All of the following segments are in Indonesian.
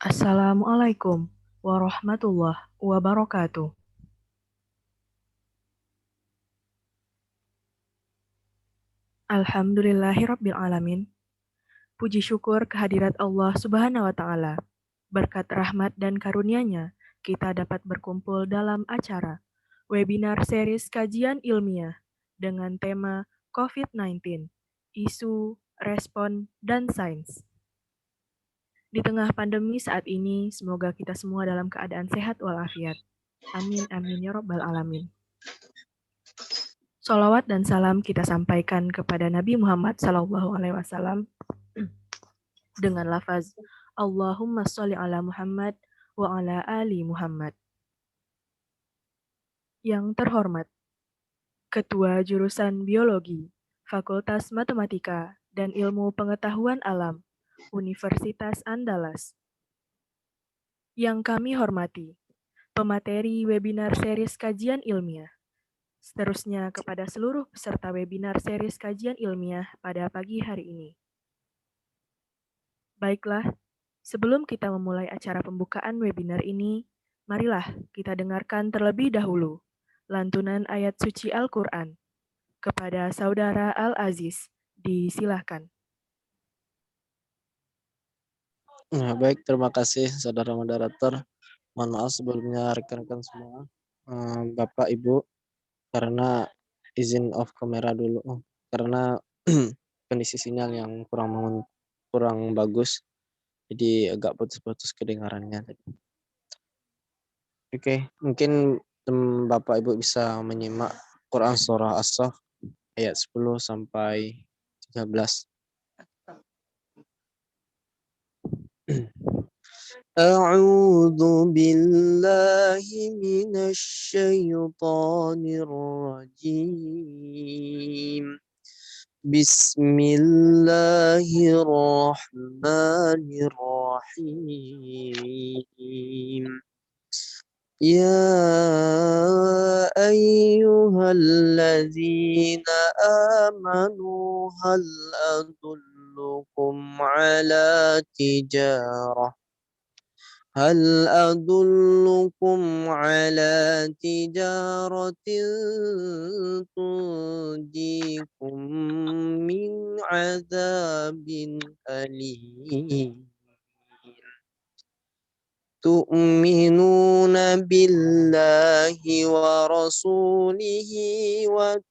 Assalamualaikum warahmatullahi wabarakatuh. Alhamdulillahirabbil alamin. Puji syukur kehadirat Allah Subhanahu wa taala. Berkat rahmat dan karunia-Nya, kita dapat berkumpul dalam acara webinar series kajian ilmiah dengan tema COVID-19, isu, respon, dan sains. Di tengah pandemi saat ini, semoga kita semua dalam keadaan sehat walafiat. Amin amin ya rabbal alamin. Salawat dan salam kita sampaikan kepada Nabi Muhammad SAW dengan lafaz Allahumma sholli ala Muhammad wa ala ali Muhammad. Yang terhormat, Ketua Jurusan Biologi, Fakultas Matematika dan Ilmu Pengetahuan Alam, Universitas Andalas. Yang kami hormati, pemateri webinar series kajian ilmiah. Seterusnya kepada seluruh peserta webinar series kajian ilmiah pada pagi hari ini. Baiklah, sebelum kita memulai acara pembukaan webinar ini, marilah kita dengarkan terlebih dahulu lantunan ayat suci Al-Quran. Kepada Saudara Al-Aziz, disilahkan. Nah, baik, terima kasih saudara moderator. Mohon maaf sebelumnya rekan-rekan semua, Bapak Ibu, karena izin off kamera dulu, karena kondisi sinyal yang kurang bagus, jadi agak putus-putus kedengarannya. Oke, mungkin Bapak Ibu bisa menyimak Quran Surah As-Saff ayat 10 sampai 13. أعوذ بالله من الشيطان الرجيم بسم الله الرحمن الرحيم يا أيها الذين آمنوا هل أدلكم على تجارة تنجيكم من عذاب أليم تؤمنون بالله ورسوله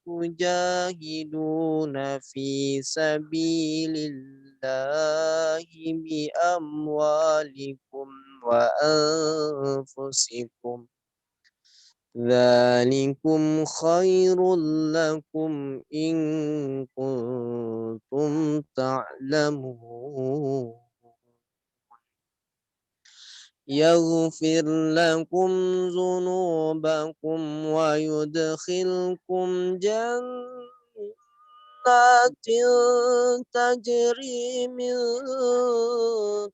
وتجاهدون في سبيل الله بأموالكم وأنفسكم ذلكم خير لكم إن كنتم تعلمون يغفر لكم ذنوبكم ويدخلكم جنات تجري من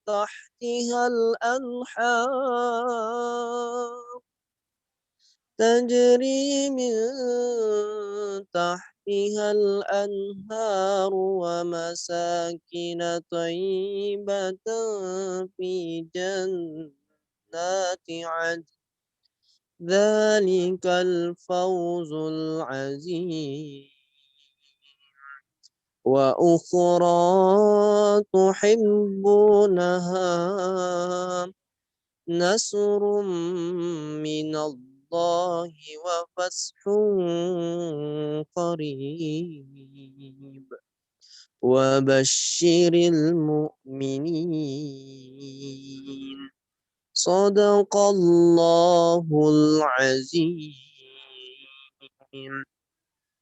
تحتها الأنهار ومساكن طيبة في جنات عدن ذلك الفوز العظيم وأخرى تحبونها نصر من الله وفتح قريب وبشر المؤمنين صدق الله العظيم.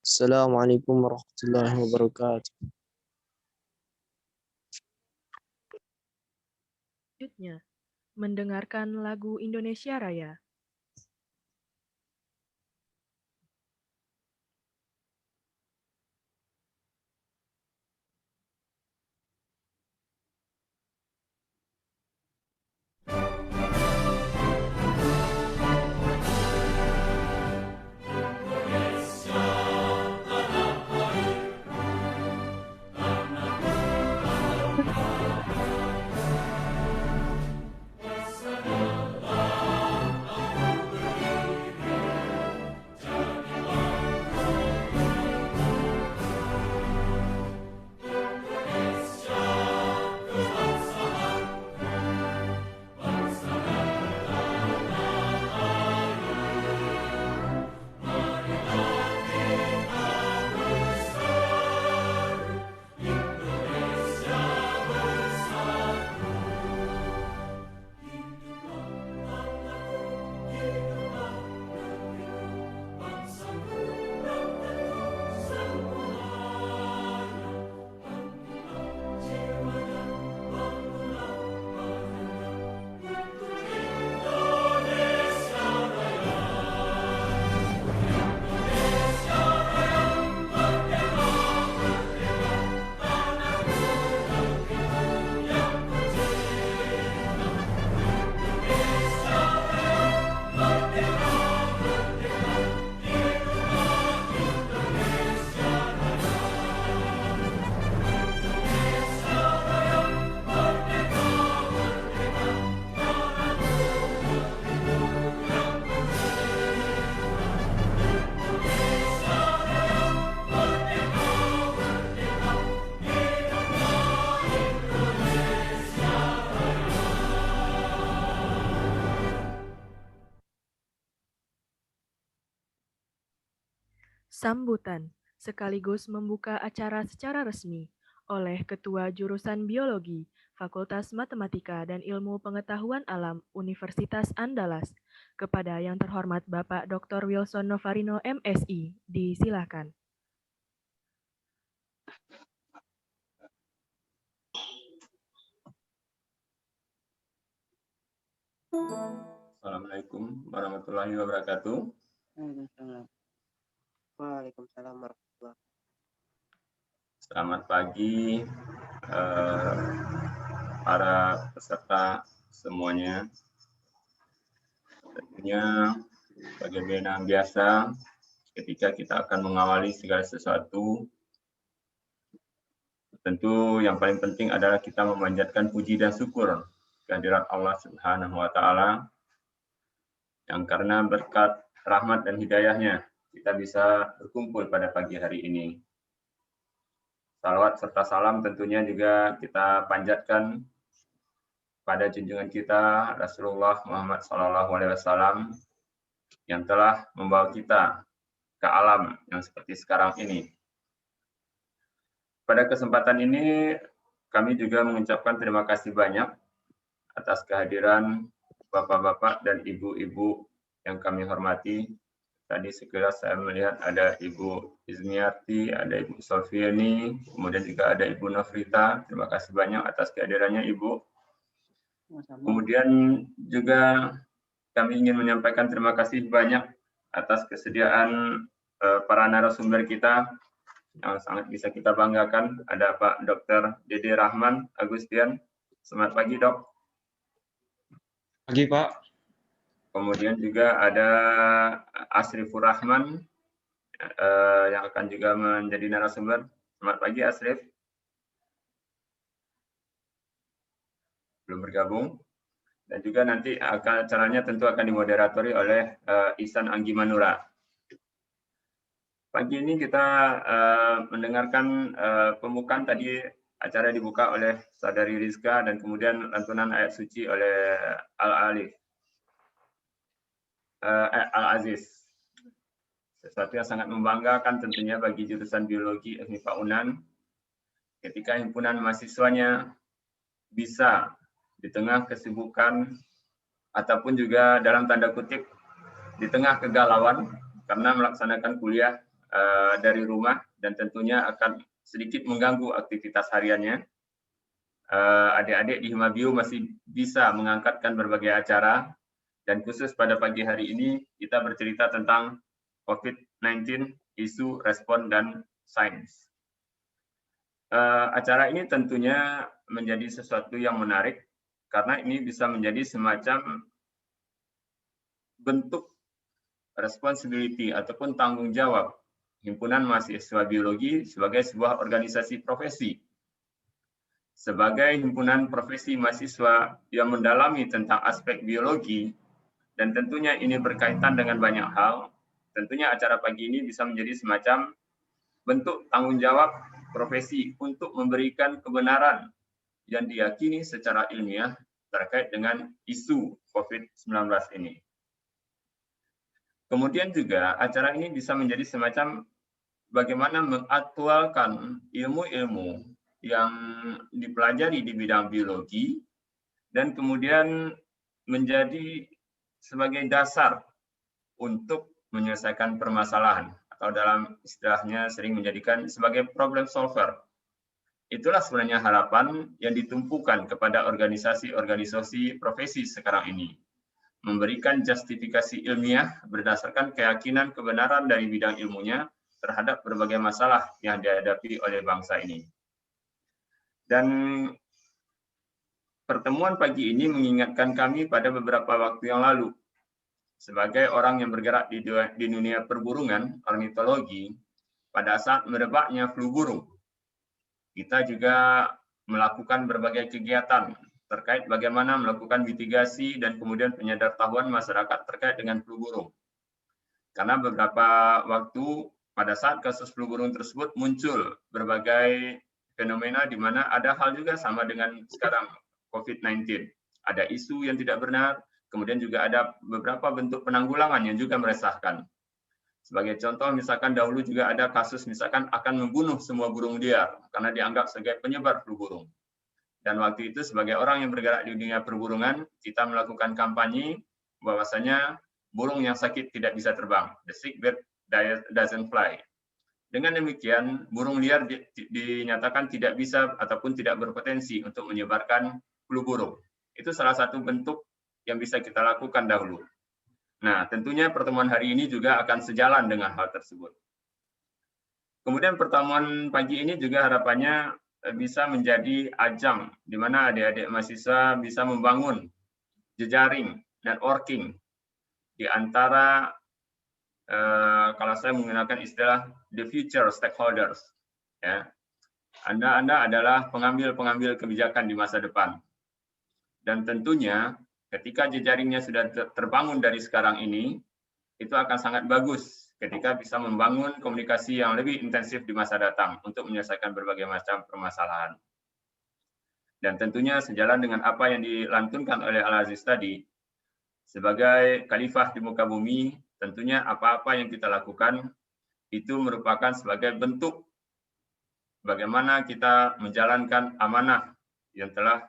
Assalamualaikum warahmatullahi wabarakatuh. Selanjutnya, mendengarkan lagu Indonesia Raya. Sambutan sekaligus membuka acara secara resmi oleh Ketua Jurusan Biologi, Fakultas Matematika dan Ilmu Pengetahuan Alam Universitas Andalas. Kepada yang terhormat Bapak Dr. Wilson Novarino MSI, disilakan. Assalamualaikum warahmatullahi wabarakatuh. Waalaikumsalam warahmatullahi wabarakatuh. Selamat pagi para peserta semuanya. Tentunya bagaimana biasa ketika kita akan mengawali segala sesuatu, tentu yang paling penting adalah kita memanjatkan puji dan syukur kehadirat Allah Subhanahu wa Ta'ala, yang karena berkat rahmat dan hidayahnya kita bisa berkumpul pada pagi hari ini. Salawat serta salam tentunya juga kita panjatkan pada junjungan kita Rasulullah Muhammad SAW yang telah membawa kita ke alam yang seperti sekarang ini. Pada kesempatan ini kami juga mengucapkan terima kasih banyak atas kehadiran bapak-bapak dan ibu-ibu yang kami hormati. Tadi sekilas saya melihat ada Ibu Izmiarti, ada Ibu Sofiani, kemudian juga ada Ibu Nofrita. Terima kasih banyak atas kehadirannya Ibu. Kemudian juga kami ingin menyampaikan terima kasih banyak atas kesediaan para narasumber kita yang sangat bisa kita banggakan. Ada Pak Dr. Dede Rahman Agustian. Selamat pagi, Dok. Pagi, Pak. Kemudian juga ada Asrifur Rahman yang akan juga menjadi narasumber. Selamat pagi, Asrif. Belum bergabung. Dan juga nanti acaranya tentu akan dimoderatori oleh Ihsan Anggi Manura. Pagi ini kita mendengarkan pembukaan tadi. Acara dibuka oleh Saudari Rizka dan kemudian lantunan ayat suci oleh Al-Aziz. Sesuatu yang sangat membanggakan tentunya bagi jurusan biologi FMIPA UNAN ketika himpunan mahasiswanya bisa di tengah kesibukan ataupun juga dalam tanda kutip di tengah kegalauan karena melaksanakan kuliah dari rumah dan tentunya akan sedikit mengganggu aktivitas hariannya. Adik-adik di Himabiu masih bisa mengangkatkan berbagai acara. Dan khusus pada pagi hari ini kita bercerita tentang COVID-19, isu, respon, dan sains. Acara ini tentunya menjadi sesuatu yang menarik karena ini bisa menjadi semacam bentuk responsibility ataupun tanggung jawab Himpunan Mahasiswa Biologi sebagai sebuah organisasi profesi. Sebagai himpunan profesi mahasiswa yang mendalami tentang aspek biologi, dan tentunya ini berkaitan dengan banyak hal, tentunya acara pagi ini bisa menjadi semacam bentuk tanggung jawab profesi untuk memberikan kebenaran yang diyakini secara ilmiah terkait dengan isu COVID-19 ini. Kemudian juga acara ini bisa menjadi semacam bagaimana mengaktualkan ilmu-ilmu yang dipelajari di bidang biologi dan kemudian menjadi sebagai dasar untuk menyelesaikan permasalahan atau dalam istilahnya sering menjadikan sebagai problem solver. Itulah sebenarnya harapan yang ditumpukan kepada organisasi-organisasi profesi sekarang ini. Memberikan justifikasi ilmiah berdasarkan keyakinan kebenaran dari bidang ilmunya terhadap berbagai masalah yang dihadapi oleh bangsa ini. Dan pertemuan pagi ini mengingatkan kami pada beberapa waktu yang lalu. Sebagai orang yang bergerak di dunia perburungan, ornitologi, pada saat merebaknya flu burung, kita juga melakukan berbagai kegiatan terkait bagaimana melakukan mitigasi dan kemudian penyadartahuan masyarakat terkait dengan flu burung. Karena beberapa waktu pada saat kasus flu burung tersebut muncul berbagai fenomena di mana ada hal juga sama dengan sekarang COVID-19. Ada isu yang tidak benar, kemudian juga ada beberapa bentuk penanggulangan yang juga meresahkan. Sebagai contoh, misalkan dahulu juga ada kasus misalkan akan membunuh semua burung liar karena dianggap sebagai penyebar flu burung. Dan waktu itu sebagai orang yang bergerak di dunia perburungan, kita melakukan kampanye bahwasanya burung yang sakit tidak bisa terbang. The sick bird doesn't fly. Dengan demikian, burung liar dinyatakan tidak bisa ataupun tidak berpotensi untuk menyebarkan flu burung. Itu salah satu bentuk yang bisa kita lakukan dahulu. Nah, tentunya pertemuan hari ini juga akan sejalan dengan hal tersebut. Kemudian pertemuan pagi ini juga harapannya bisa menjadi ajang di mana adik-adik mahasiswa bisa membangun jejaring networking di antara kalau saya menggunakan istilah the future stakeholders, ya. Anda adalah pengambil kebijakan di masa depan. Dan tentunya ketika jejaringnya sudah terbangun dari sekarang ini, itu akan sangat bagus ketika bisa membangun komunikasi yang lebih intensif di masa datang untuk menyelesaikan berbagai macam permasalahan. Dan tentunya sejalan dengan apa yang dilantunkan oleh Al-Aziz tadi, sebagai khalifah di muka bumi, tentunya apa-apa yang kita lakukan itu merupakan sebagai bentuk bagaimana kita menjalankan amanah yang telah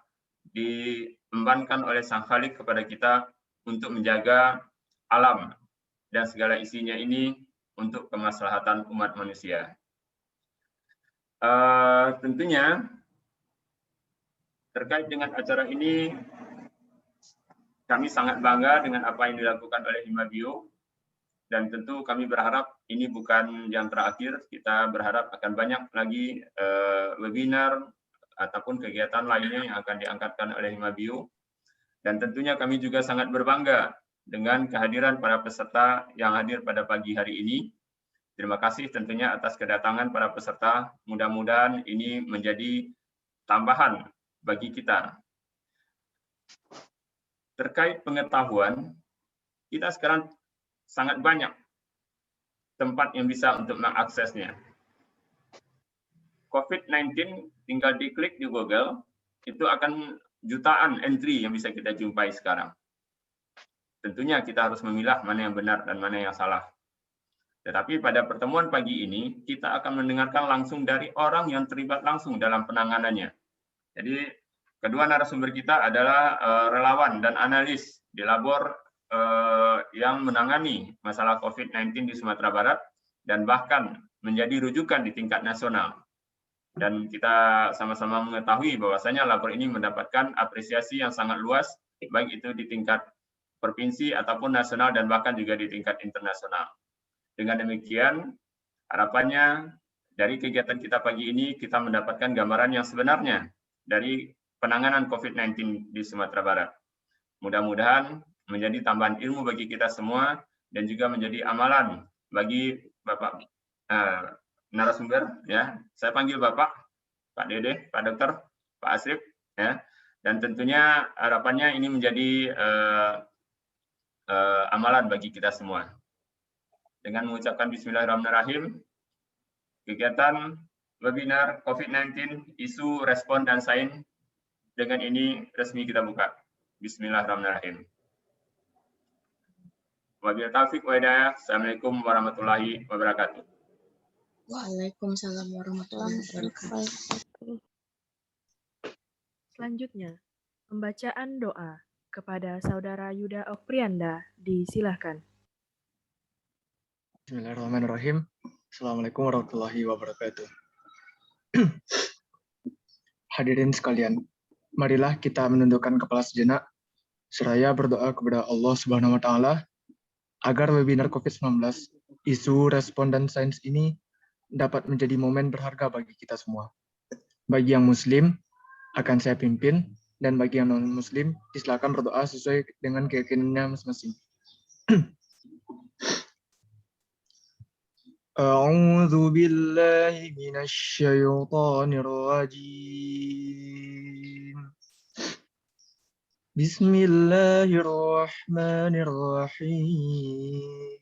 diembankan oleh Sang Khalik kepada kita untuk menjaga alam dan segala isinya ini untuk kemaslahatan umat manusia. Tentunya terkait dengan acara ini, kami sangat bangga dengan apa yang dilakukan oleh Himabio, dan tentu kami berharap ini bukan yang terakhir. Kita berharap akan banyak lagi webinar ataupun kegiatan lainnya yang akan diangkatkan oleh Himabio. Dan tentunya kami juga sangat berbangga dengan kehadiran para peserta yang hadir pada pagi hari ini. Terima kasih tentunya atas kedatangan para peserta. Mudah-mudahan ini menjadi tambahan bagi kita. Terkait pengetahuan, kita sekarang sangat banyak tempat yang bisa untuk mengaksesnya. COVID-19 tinggal diklik di Google, itu akan jutaan entry yang bisa kita jumpai sekarang. Tentunya kita harus memilah mana yang benar dan mana yang salah. Tetapi pada pertemuan pagi ini, kita akan mendengarkan langsung dari orang yang terlibat langsung dalam penanganannya. Jadi, kedua narasumber kita adalah relawan dan analis di labor yang menangani masalah COVID-19 di Sumatera Barat, dan bahkan menjadi rujukan di tingkat nasional. Dan kita sama-sama mengetahui bahwasanya labor ini mendapatkan apresiasi yang sangat luas, baik itu di tingkat provinsi ataupun nasional dan bahkan juga di tingkat internasional. Dengan demikian, harapannya dari kegiatan kita pagi ini kita mendapatkan gambaran yang sebenarnya dari penanganan COVID-19 di Sumatera Barat. Mudah-mudahan menjadi tambahan ilmu bagi kita semua dan juga menjadi amalan bagi Bapak narasumber, ya. Saya panggil Bapak, Pak Dede, Pak Dokter, Pak Asrif, ya. Dan tentunya harapannya ini menjadi amalan bagi kita semua. Dengan mengucapkan Bismillahirrahmanirrahim, kegiatan webinar COVID-19, isu, respon, dan sains dengan ini resmi kita buka. Bismillahirrahmanirrahim. Wabillahi taufiq wa hidayah. Assalamualaikum warahmatullahi wabarakatuh. Waalaikumsalam warahmatullahi wabarakatuh. Selanjutnya, pembacaan doa kepada Saudara Yuda Okprianda, disilahkan. Bismillahirrahmanirrahim. Assalamualaikum warahmatullahi wabarakatuh. Hadirin sekalian, marilah kita menundukkan kepala sejenak, seraya berdoa kepada Allah Subhanahu wa Ta'ala agar webinar COVID-19, isu, respon, dan sains ini dapat menjadi momen berharga bagi kita semua. Bagi yang Muslim, akan saya pimpin, dan bagi yang non-Muslim, silakan berdoa sesuai dengan keyakinannya masing-masing. A'udzu billahi minasy syaithanir rajim. Bismillahirrahmanirrahim.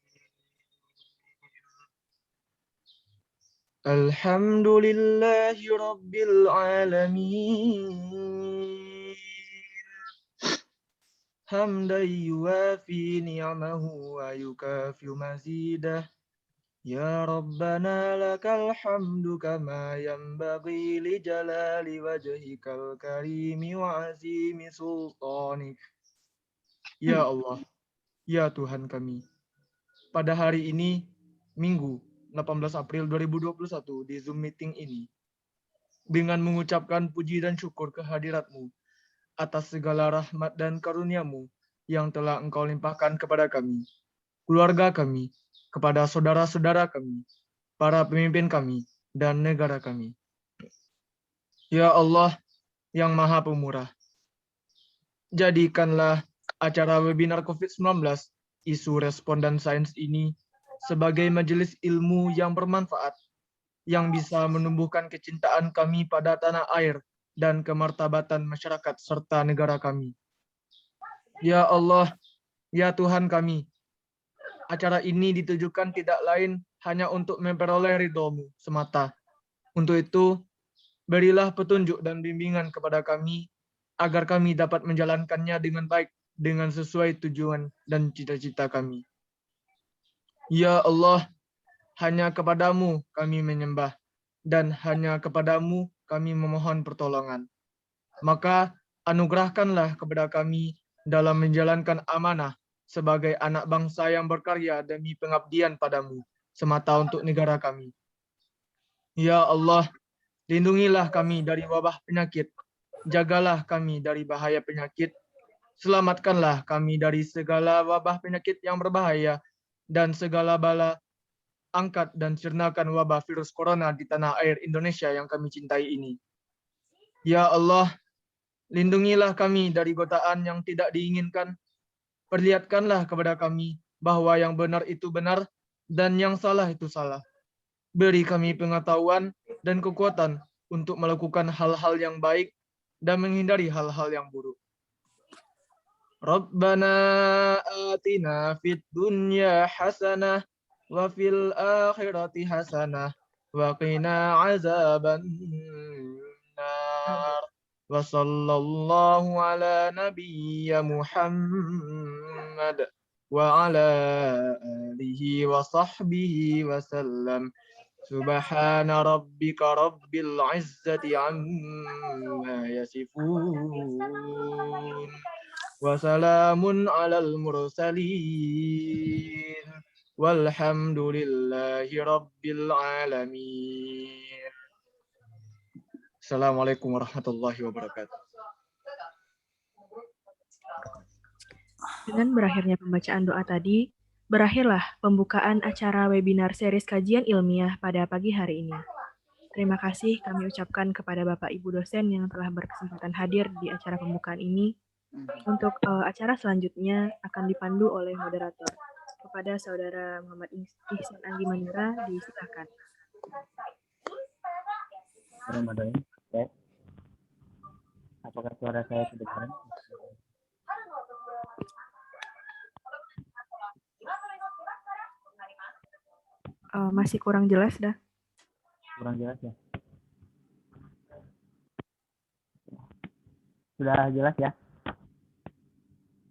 Alhamdulillahi rabbil alamin. Hamdan yuwafi ni'amahu wa yukafi mazidah. Ya Rabbana lakal hamdu kama yanbaghi li jalali wajhikal karimi wa azimi sultanik. Ya Allah, ya Tuhan kami. Pada hari ini, Minggu 18 April 2021 di Zoom meeting ini, dengan mengucapkan puji dan syukur kehadirat-Mu atas segala rahmat dan karunia-Mu yang telah Engkau limpahkan kepada kami, keluarga kami, kepada saudara-saudara kami, para pemimpin kami, dan negara kami. Ya Allah yang Maha Pemurah, jadikanlah acara webinar COVID-19 isu responden sains ini sebagai majelis ilmu yang bermanfaat, yang bisa menumbuhkan kecintaan kami pada tanah air dan kemartabatan masyarakat serta negara kami. Ya Allah, ya Tuhan kami, acara ini ditujukan tidak lain hanya untuk memperoleh ridho-Mu semata. Untuk itu, berilah petunjuk dan bimbingan kepada kami, agar kami dapat menjalankannya dengan baik, dengan sesuai tujuan dan cita-cita kami. Ya Allah, hanya kepadamu kami menyembah, dan hanya kepadamu kami memohon pertolongan. Maka anugerahkanlah kepada kami dalam menjalankan amanah sebagai anak bangsa yang berkarya demi pengabdian padamu, semata untuk negara kami. Ya Allah, lindungilah kami dari wabah penyakit, jagalah kami dari bahaya penyakit, selamatkanlah kami dari segala wabah penyakit yang berbahaya, dan segala bala. Angkat dan sirnakan wabah virus corona di tanah air Indonesia yang kami cintai ini. Ya Allah, lindungilah kami dari godaan yang tidak diinginkan. Perlihatkanlah kepada kami bahwa yang benar itu benar dan yang salah itu salah. Beri kami pengetahuan dan kekuatan untuk melakukan hal-hal yang baik dan menghindari hal-hal yang buruk. Rabbana atina fid dunya hasanah wa fil akhirati hasanah wa qina azaban nar. Wa sallallahu ala nabiyya Muhammad wa ala alihi wa sahbihi wa sallam. Subhana rabbika rabbil izzati amma yasifun. Wassalamun alal mursalin. Walhamdulillahi rabbil alamin. Assalamualaikum warahmatullahi wabarakatuh. Dengan berakhirnya pembacaan doa tadi, berakhirlah pembukaan acara webinar series kajian ilmiah pada pagi hari ini. Terima kasih kami ucapkan kepada Bapak Ibu dosen yang telah berkesempatan hadir di acara pembukaan ini. Untuk acara selanjutnya akan dipandu oleh moderator. Kepada Saudara Muhammad Ihsan Anggi Manira, disilakan. Ramadan, apakah suara saya kedengaran? Masih kurang jelas dah. Kurang jelas ya? Sudah jelas ya?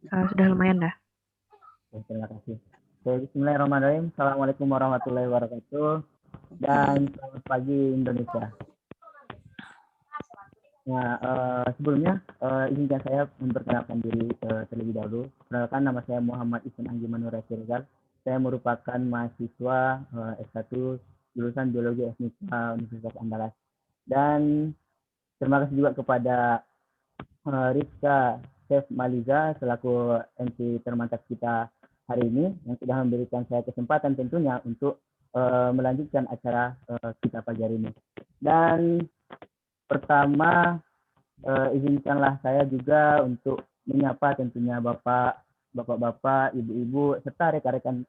Sudah lumayan dah. Oke, terima kasih. Bismillahirrahmanirrahim. Assalamualaikum warahmatullahi wabarakatuh. Dan selamat pagi Indonesia. Nah, sebelumnya izinkan saya memperkenalkan diri terlebih dahulu. Perkenalkan, nama saya Muhammad Ihsan Anggi Manira Siregar. Saya merupakan mahasiswa S1 jurusan Biologi Esmika Universitas Andalas. Dan terima kasih juga kepada Rizka Chef Maliza selaku MC termantap kita hari ini yang sudah memberikan saya kesempatan tentunya untuk melanjutkan acara kita pagi hari ini. Dan pertama izinkanlah saya juga untuk menyapa tentunya bapak-bapak, ibu-ibu serta rekan-rekan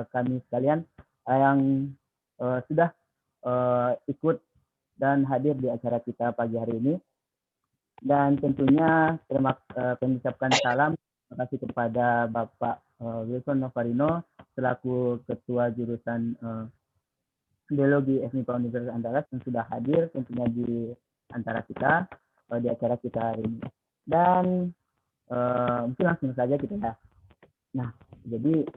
kami sekalian yang sudah ikut dan hadir di acara kita pagi hari ini. Dan tentunya kami ucapkan salam terima kasih kepada Bapak Wilson Novarino selaku Ketua Jurusan Biologi Esmika Universitas Andalas yang sudah hadir tentunya di antara kita di acara kita hari ini. Dan mungkin langsung saja kita ya. Nah, jadi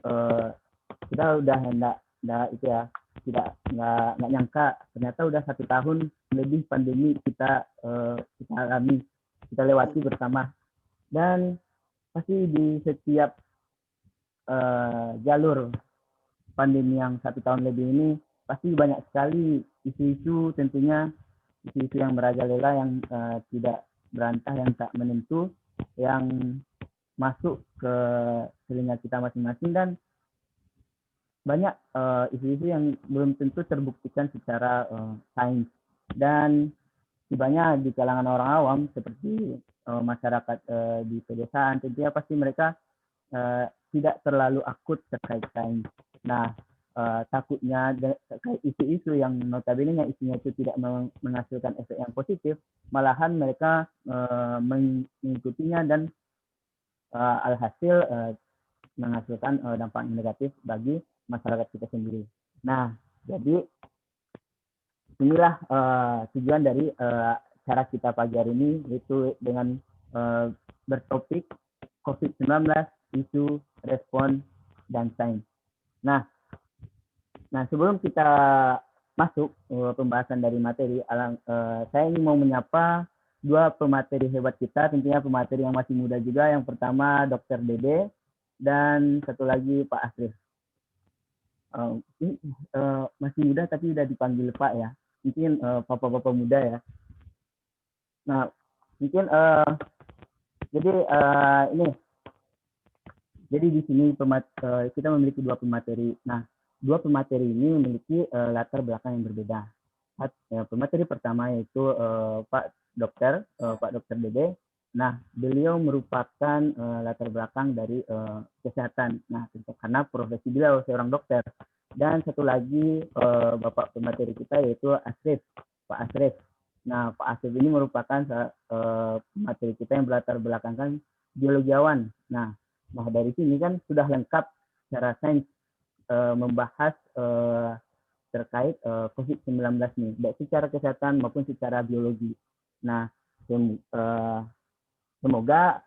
kita udah hendak itu ya nggak nyangka ternyata udah 1 tahun lebih pandemi kita alami, kita lewati bersama. Dan pasti di setiap jalur pandemi yang 1 tahun lebih ini pasti banyak sekali isu-isu, tentunya isu-isu yang merajalela, yang tidak berantah, yang tak menentu, yang masuk ke telinga kita masing-masing, dan banyak isu-isu yang belum tentu terbuktikan secara sains. Dan tibanya di kalangan orang awam seperti masyarakat di pedesaan, tentunya pasti mereka tidak terlalu akut terkait sains. Nah, takutnya terkait isu-isu yang notabene isunya itu tidak menghasilkan efek yang positif, malahan mereka mengikutinya dan alhasil menghasilkan dampak negatif bagi masyarakat kita sendiri. Nah, jadi inilah tujuan dari cara kita pagi hari ini, yaitu dengan bertopik COVID-19, isu, respon, dan sains. Nah, sebelum kita masuk pembahasan dari materi, saya ingin mau menyapa 2 pemateri hebat kita, tentunya pemateri yang masih muda juga. Yang pertama Dr. Dede, dan satu lagi Pak Asrif. Masih muda tapi udah dipanggil Pak ya, mungkin bapak-bapak muda ya. Nah, mungkin jadi di sini kita memiliki 2 pemateri. Nah, 2 pemateri ini memiliki latar belakang yang berbeda. Pemateri pertama yaitu Pak Dr. Dede. Nah, beliau merupakan latar belakang dari kesehatan. Nah, karena profesi beliau seorang dokter. Dan satu lagi Bapak pemateri kita yaitu Asrif, Pak Asrif. Nah, Pak Asrif ini merupakan pemateri kita yang berlatar belakangkan biologiawan. Nah, dari sini kan sudah lengkap secara sains membahas terkait COVID-19 nih, baik secara kesehatan maupun secara biologi. Nah, semoga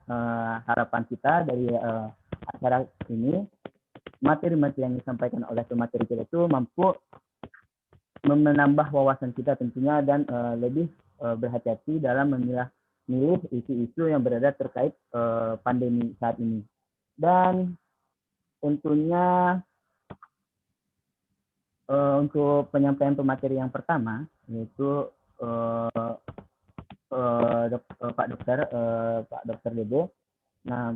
harapan kita dari acara ini, materi-materi yang disampaikan oleh pemateri kita itu mampu menambah wawasan kita tentunya, dan lebih berhati-hati dalam memilih isu-isu yang berada terkait pandemi saat ini. Dan tentunya untuk penyampaian pemateri yang pertama, yaitu Pak Dokter Dede. Nah,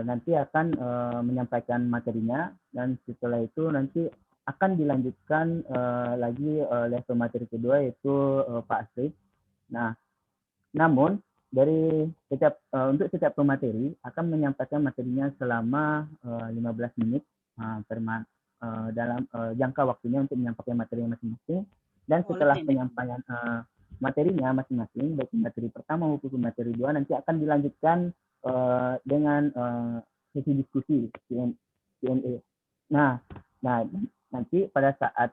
nanti akan menyampaikan materinya, dan setelah itu nanti akan dilanjutkan lagi oleh pemateri kedua yaitu Pak Asrif. Nah, namun dari untuk setiap pemateri akan menyampaikan materinya selama 15 menit dalam jangka waktunya untuk menyampaikan materi masing-masing. Dan setelah penyampaian materinya masing-masing, baik materi pertama maupun materi 2, nanti akan dilanjutkan dengan sesi diskusi Q&A. Nah, nanti pada saat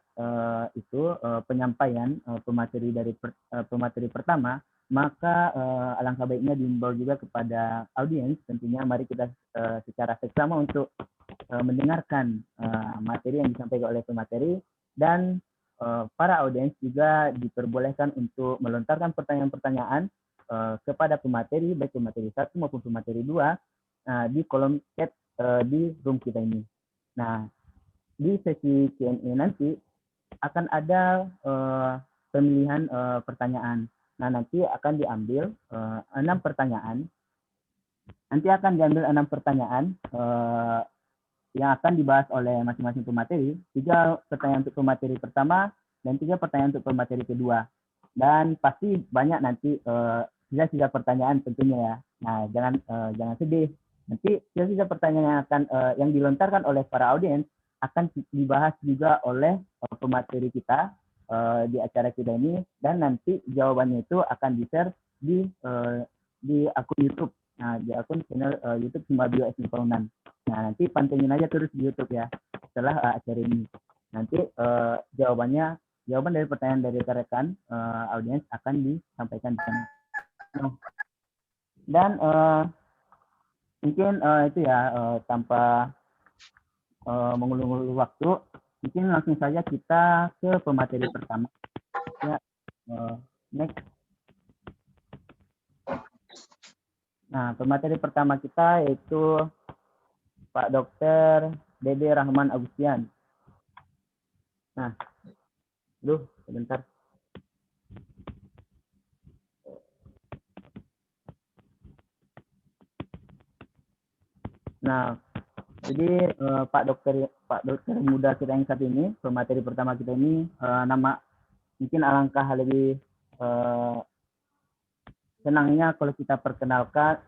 itu penyampaian pemateri dari pemateri pertama, maka alangkah baiknya diimbau juga kepada audiens, tentunya mari kita secara seksama untuk mendengarkan materi yang disampaikan oleh pemateri, dan para audiens juga diperbolehkan untuk melontarkan pertanyaan-pertanyaan kepada pemateri, baik pemateri 1 maupun pemateri 2 di kolom chat di room kita ini. Nah, di sesi Q&A nanti akan ada pemilihan pertanyaan. Nah, nanti akan diambil 6 pertanyaan. Nanti akan diambil 6 pertanyaan yang akan dibahas oleh masing-masing pemateri. 3 pertanyaan untuk pemateri pertama dan 3 pertanyaan untuk pemateri kedua. Dan pasti banyak nanti sisa-sisa pertanyaan tentunya ya. Nah, jangan sedih. Nanti sisa-sisa pertanyaan yang dilontarkan oleh para audiens akan dibahas juga oleh pemateri kita di acara kita ini, dan nanti jawabannya itu akan di-share di akun YouTube. Nah, di akun channel YouTube Simabio S. Paunan. Nah, nanti pantengin aja terus di YouTube ya setelah acara ini. Nanti jawaban dari pertanyaan dari rekan audiens akan disampaikan di sana. Nah, dan mungkin itu ya, tanpa mengulur-ulur waktu, mungkin langsung saja kita ke pemateri pertama. Ya, next. Nah, pemateri pertama kita yaitu Pak Dr. Dede Rahman Agustian. Nah, sebentar. Nah, jadi Pak Dokter muda kita yang saat ini, pemateri pertama kita ini, nama mungkin alangkah lebih senangnya kalau kita perkenalkan,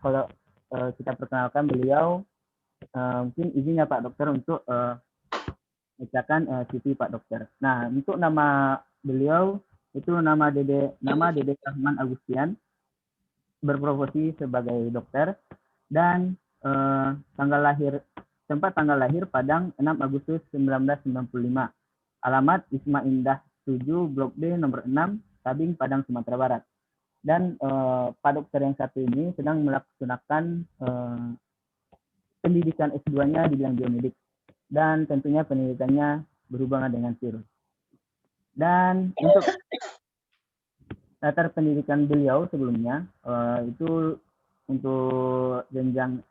beliau, mungkin izinnya Pak Dokter untuk bacakan CV Pak Dokter. Nah, untuk nama beliau itu nama Dede Rahman Agustian, berprofesi sebagai dokter, dan tempat tanggal lahir Padang 6 Agustus 1995. Alamat Isma Indah 7 Blok B nomor 6 Tabing Padang Sumatera Barat. Dan Pak Dokter yang satu ini sedang melaksanakan pendidikan S2-nya di bidang biomedik, dan tentunya pendidikannya berhubungan dengan virus. Dan untuk latar pendidikan beliau sebelumnya itu untuk jenjang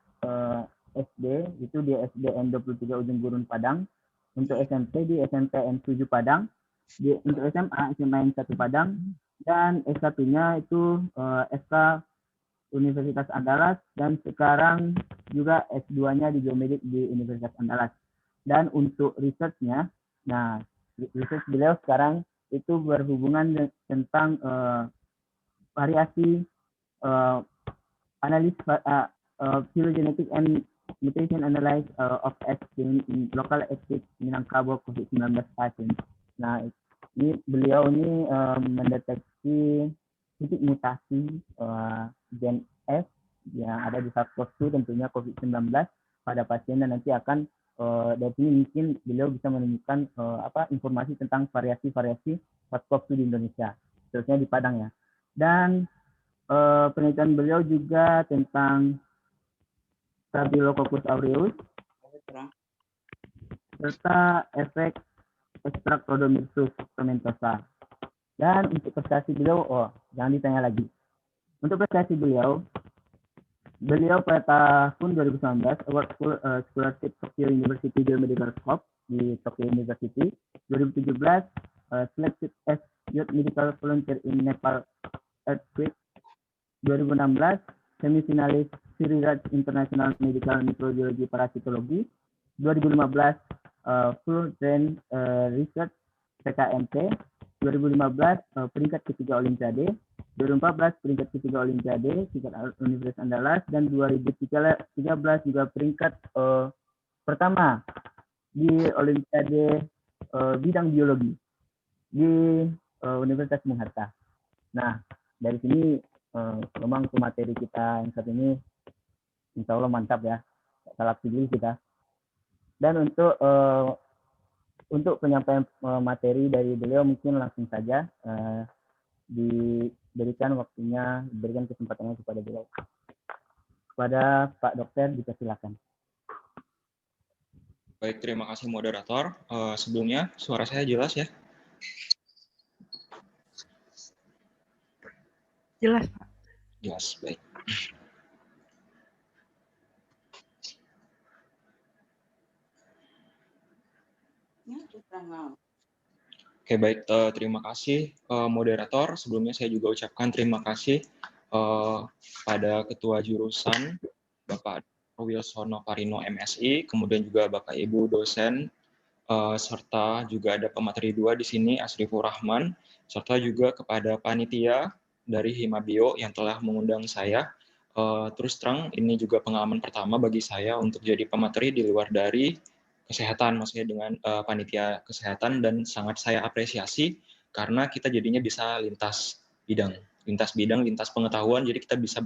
SD itu di SDN 23 Ujung Gurun Padang, untuk SMP di SMPN 7 Padang, untuk SMA N 1 Padang, dan S1-nya itu SK Universitas Andalas, dan sekarang juga S2-nya di biomedik di Universitas Andalas. Dan untuk risetnya, nah riset beliau sekarang itu berhubungan tentang variasi analis phylogenetic and mutation analysis of S in local active Minangkabau COVID-19 patient. Nah, ini beliau ini mendeteksi titik mutasi gen S yang ada di SARS-CoV-2, tentunya COVID-19 pada pasien, dan nanti akan dari sini mungkin beliau bisa menemukan informasi tentang variasi-variasi SARS-CoV-2 di Indonesia, terusnya di Padang ya. Dan penelitian beliau juga tentang Staphylococcus aureus serta efek Streptococcus tomentosa. Dan untuk prestasi beliau, jangan ditanya lagi. Untuk prestasi beliau pada tahun 2019 award scholarship Tokyo University Biomedical Corps di Tokyo University. 2017 selected as youth medical volunteer in Nepal earthquake. 2016 semifinalis Siriraj International Medical Microbiology Parasitologi. 2015 full train research PKMP. 2015 peringkat ketiga Olimpiade. 2014 peringkat ketiga Olimpiade tingkat Universitas Andalas, dan 2013 juga peringkat pertama di Olimpiade bidang biologi di Universitas Bung Hatta. Nah, dari sini memang materi kita yang saat ini insya Allah mantap ya, salah pilih kita. Dan untuk penyampaian materi dari beliau mungkin langsung saja diberikan kesempatannya kepada beliau. Kepada Pak Dokter, dipersilakan. Baik, terima kasih moderator. Sebelumnya suara saya jelas ya? Jelas, Pak. Jelas, baik. Oke, baik. Terima kasih moderator. Sebelumnya saya juga ucapkan terima kasih pada Ketua Jurusan Bapak Wilsono Parino MSI, kemudian juga Bapak Ibu dosen, serta juga ada pemateri 2 di sini, Asrifur Rahman, serta juga kepada panitia dari Himabio yang telah mengundang saya. Terus terang, ini juga pengalaman pertama bagi saya untuk jadi pemateri di luar dari kesehatan, maksudnya dengan panitia kesehatan, dan sangat saya apresiasi karena kita jadinya bisa lintas bidang, lintas pengetahuan, jadi kita bisa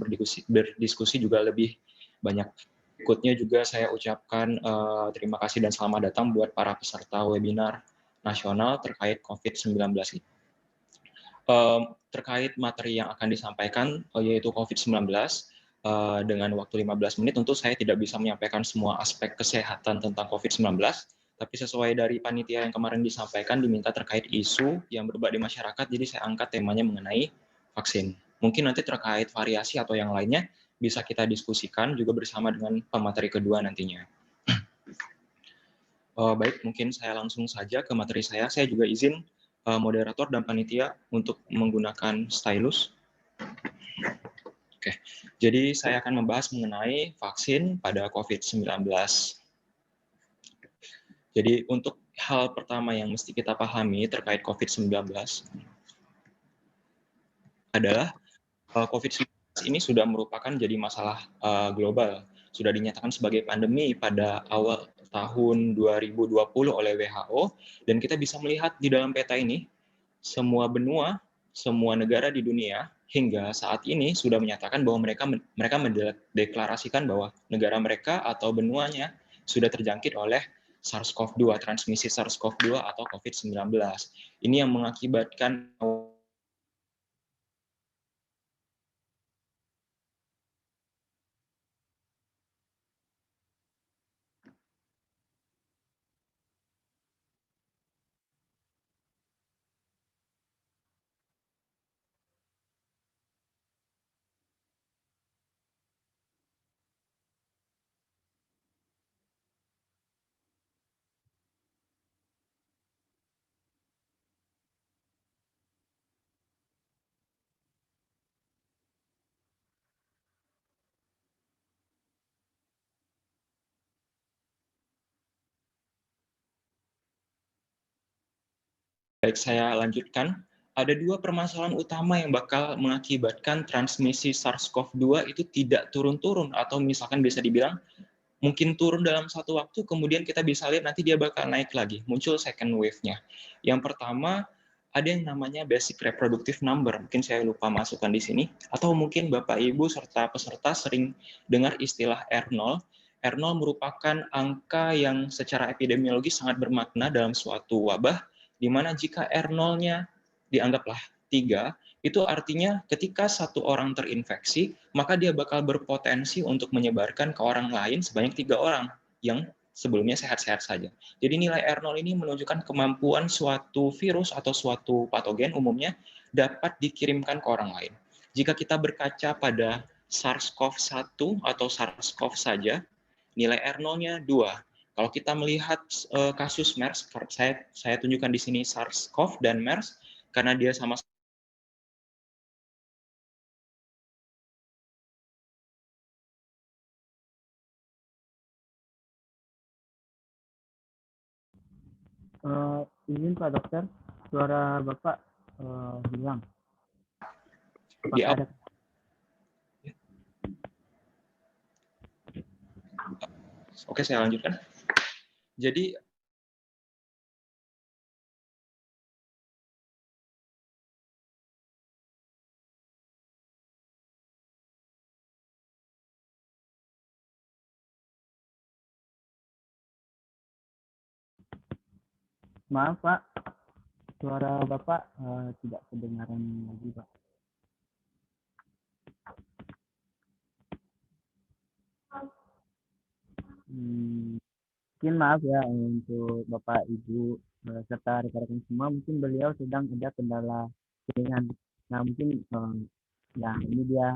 berdiskusi juga lebih banyak. Berikutnya juga saya ucapkan terima kasih dan selamat datang buat para peserta webinar nasional terkait COVID-19 ini. Terkait materi yang akan disampaikan, yaitu COVID-19, dengan waktu 15 menit, tentu saya tidak bisa menyampaikan semua aspek kesehatan tentang COVID-19, Tapi sesuai dari panitia yang kemarin disampaikan, diminta terkait isu yang berbeda di masyarakat, jadi saya angkat temanya mengenai vaksin. Mungkin nanti terkait variasi atau yang lainnya, bisa kita diskusikan juga bersama dengan pemateri kedua nantinya. Baik, mungkin saya langsung saja ke materi saya. Saya juga izin moderator dan panitia untuk menggunakan stylus. Oke, jadi saya akan membahas mengenai vaksin pada COVID-19. Jadi untuk hal pertama yang mesti kita pahami terkait COVID-19 adalah COVID-19 ini sudah merupakan jadi masalah global. Sudah dinyatakan sebagai pandemi pada awal tahun 2020 oleh WHO, dan kita bisa melihat di dalam peta ini, semua benua, semua negara di dunia, hingga saat ini sudah menyatakan bahwa mereka mendeklarasikan bahwa negara mereka atau benuanya sudah terjangkit oleh SARS-CoV-2, transmisi SARS-CoV-2 atau COVID-19. Ini yang mengakibatkan baik, saya lanjutkan. Ada dua permasalahan utama yang bakal mengakibatkan transmisi SARS-CoV-2 itu tidak turun-turun, atau misalkan bisa dibilang mungkin turun dalam satu waktu, kemudian kita bisa lihat nanti dia bakal naik lagi, muncul second wave-nya. Yang pertama, ada yang namanya basic reproductive number, mungkin saya lupa masukkan di sini, atau mungkin Bapak Ibu serta peserta sering dengar istilah R0. R0 merupakan angka yang secara epidemiologis sangat bermakna dalam suatu wabah, di mana jika R0-nya dianggaplah 3, itu artinya ketika satu orang terinfeksi, maka dia bakal berpotensi untuk menyebarkan ke orang lain sebanyak 3 orang yang sebelumnya sehat-sehat saja. Jadi nilai R0 ini menunjukkan kemampuan suatu virus atau suatu patogen umumnya dapat dikirimkan ke orang lain. Jika kita berkaca pada SARS-CoV-1 atau SARS-CoV saja, nilai R0-nya 2. Kalau kita melihat kasus MERS, saya tunjukkan di sini SARS-CoV dan MERS, karena dia sama Izin Pak Dokter, suara Bapak hilang. di Apakah ada? Oke, saya lanjutkan. Jadi Maaf Pak, suara Bapak tidak kedengaran lagi Pak. Mungkin maaf ya untuk Bapak Ibu serta rekan-rekan semua, mungkin beliau sedang ada kendala jaringan. Nah mungkin ya ini dia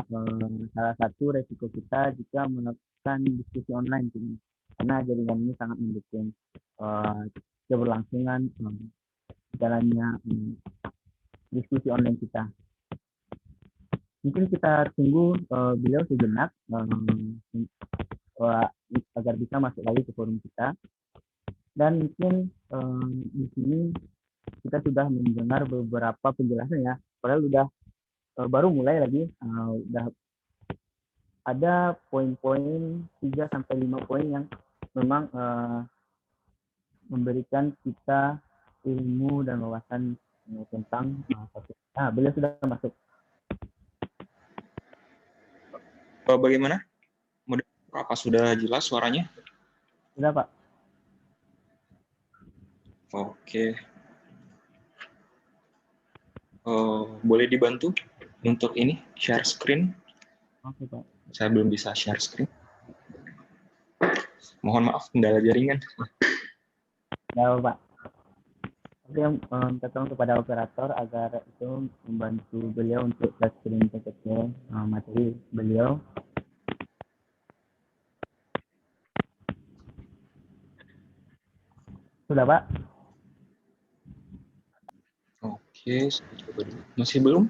salah satu resiko kita jika melakukan diskusi online ini, karena jaringan ini sangat mendukung keberlangsungan jalannya diskusi online kita. Mungkin kita tunggu beliau sejenak agar bisa masuk lagi ke forum kita. Dan mungkin di sini kita sudah mendengar beberapa penjelasan ya, padahal udah baru mulai lagi, udah ada poin-poin 3-5 poin yang memang memberikan kita ilmu dan wawasan tentang topik. Beliau sudah masuk. Bagaimana? Apa sudah jelas suaranya? Sudah Pak. Oke. Boleh dibantu untuk ini share screen? Oke Pak. Saya belum bisa share screen. Mohon maaf, kendala jaringan. Ya Pak. Oke, minta tolong kepada operator agar itu membantu beliau untuk touch screen PPT materi beliau. Sudah Pak? Oke, saya coba dulu. Masih belum?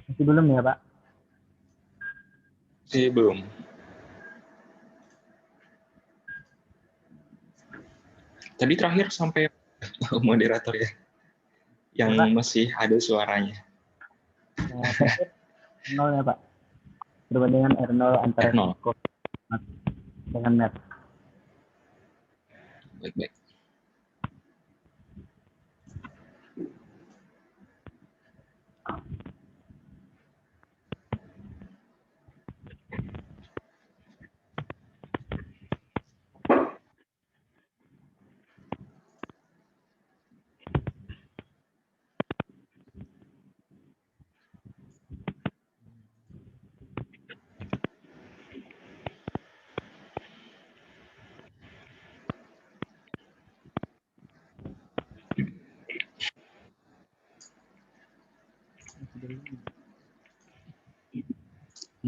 Masih belum ya Pak? Masih belum. Tadi terakhir sampai moderator ya, yang Pak? masih ada suaranya. Terakhir 0 ya Pak? Perbandingan R0 antara R0. dengan net. Baik-baik.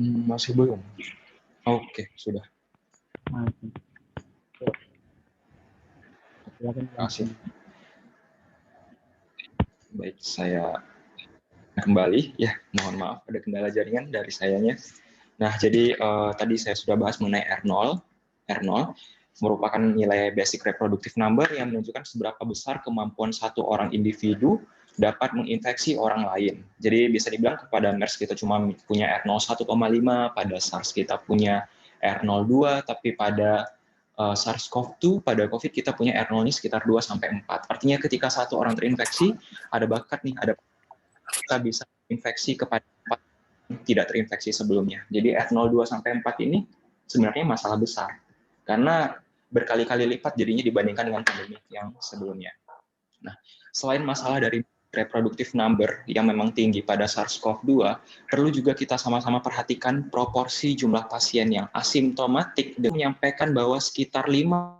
Masih belum. Oke, sudah. Silakan. Terima kasih. Baik, saya kembali ya. Mohon maaf ada kendala jaringan dari sayanya. Nah, jadi tadi saya sudah bahas mengenai R0. R0 merupakan nilai basic reproductive number yang menunjukkan seberapa besar kemampuan satu orang individu dapat menginfeksi orang lain. Jadi bisa dibilang kepada MERS kita cuma punya R0 1,5, pada SARS kita punya R02, tapi pada SARS-CoV-2 pada COVID kita punya R0-nya sekitar 2-4. Artinya ketika satu orang terinfeksi, ada bakat nih, ada kita bisa infeksi kepada tidak terinfeksi sebelumnya. Jadi R0 2-4 ini sebenarnya masalah besar karena berkali-kali lipat jadinya dibandingkan dengan pandemi yang sebelumnya. Nah, selain masalah dari reproductive number yang memang tinggi pada SARS-CoV-2, perlu juga kita sama-sama perhatikan proporsi jumlah pasien yang asimptomatik dan menyampaikan bahwa sekitar 5